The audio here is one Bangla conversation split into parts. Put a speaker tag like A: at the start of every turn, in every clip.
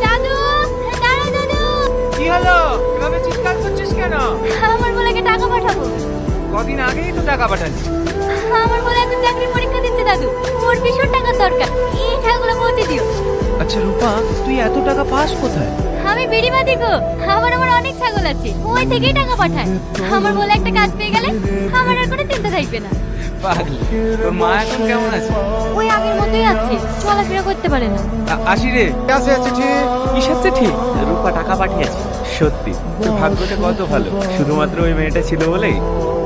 A: দাদু, দাঁড়াও দাদু।
B: কি হলো? এভাবে চিৎকার করছিস কেন?
A: আমার বলেকে টাকা পাঠাবো।
B: কদিন আগেই তো টাকা পাঠালি।
A: আমার বলে এখন চাকরির পরীক্ষা দিচ্ছে দাদু, ওর ভীষণ টাকার দরকার, এই টাকাগুলো পৌঁছে দিও।
B: আচ্ছা রূপা, তুই এত টাকা পাস কোথায়?
A: আমি বিড়ি বাঁধি গো, আমার অনেক ছাগল আছে, ওই থেকেই টাকা পাঠায়। আমার বলে একটা কাজ পেয়ে গেলে আমার আর কোনো চিন্তা থাকবে না।
B: পাগলি, তোর মা এখন কেমন আছে?
A: ওই আগের মতোই আছে, চলাফেরা করতে পারে না।
B: আসি রে।
C: আছে চিঠি।
B: কিসের চিঠি? রূপা টাকা পাঠিয়েছে। সত্যি তোর ভাগ্যটা কত ভালো, শুধুমাত্র ওই মেয়েটা ছিল বলেই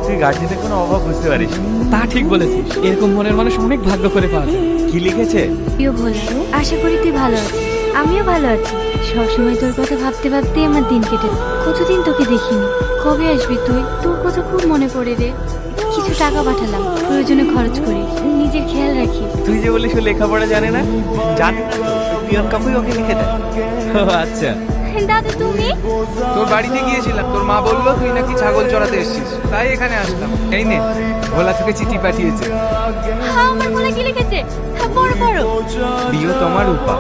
B: তুই গার্জেনের কোনো অভাব বুঝতে পারিস।
D: তা ঠিক বলেছিস, এরকম মনের মানুষ অনেক ভাগ্য করে পাওয়া যায়।
B: কি লিখেছে?
A: প্রিয় ভোলা, আশা করি তুই ভালো আছিস, আমিও ভালো আছি। সবসময় তোর কথা ভাবতে ভাবতে আমার দিন কেটে যায়। কতদিন তোকে দেখিনি, কবে আসবি তুই? তোর কথা খুব মনে পড়ে রে। কিছু টাকা পাঠালাম, প্রয়োজনে খরচ করিস, নিজের খেয়াল রাখিস।
B: তুই যে বলিস ও লেখাপড়া জানে না, জানে না তো পিয়ন কাকুই ওকে লিখে দেয়। ও আচ্ছা।
A: দাদু তুমি?
E: তোর বাড়িতে গিয়েছিলাম, তোর মা বললো তুই নাকি ছাগল চড়াতে এসেছিস, তাই এখানে আসলাম। এই নে, ভোলা থেকে চিঠি পাঠিয়েছে।
A: আমার বলে কি লিখেছে? পড়ো পড়ো।
E: প্রিয় তোমার রূপা,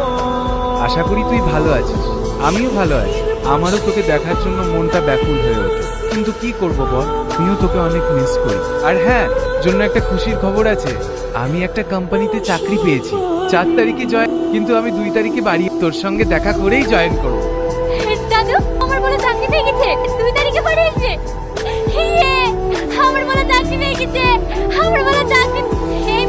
E: আশা করি তুই ভালো আছিস, আমিও ভালো আছি। আমারও তোকে দেখার জন্য মনটা ব্যাকুল হয়ে ওঠে, কিন্তু কি করব বল, আমিও তোকে অনেক মিস করি। আর হ্যাঁ, জন্য একটা খুশির খবর আছে, আমি একটা কোম্পানিতে চাকরি পেয়েছি। 4 তারিখে জয়েন, কিন্তু আমি 2 তারিখে বাড়ি তোর সঙ্গে দেখা করেই জয়েন করবো।
A: দাদু, আমার বলে চাকরি পেয়ে গেছে, 2 তারিখে বাড়ি আসবে। ইয়ে, আমার বলে চাকরি পেয়ে গেছে, আমার বলে চাকরি। এই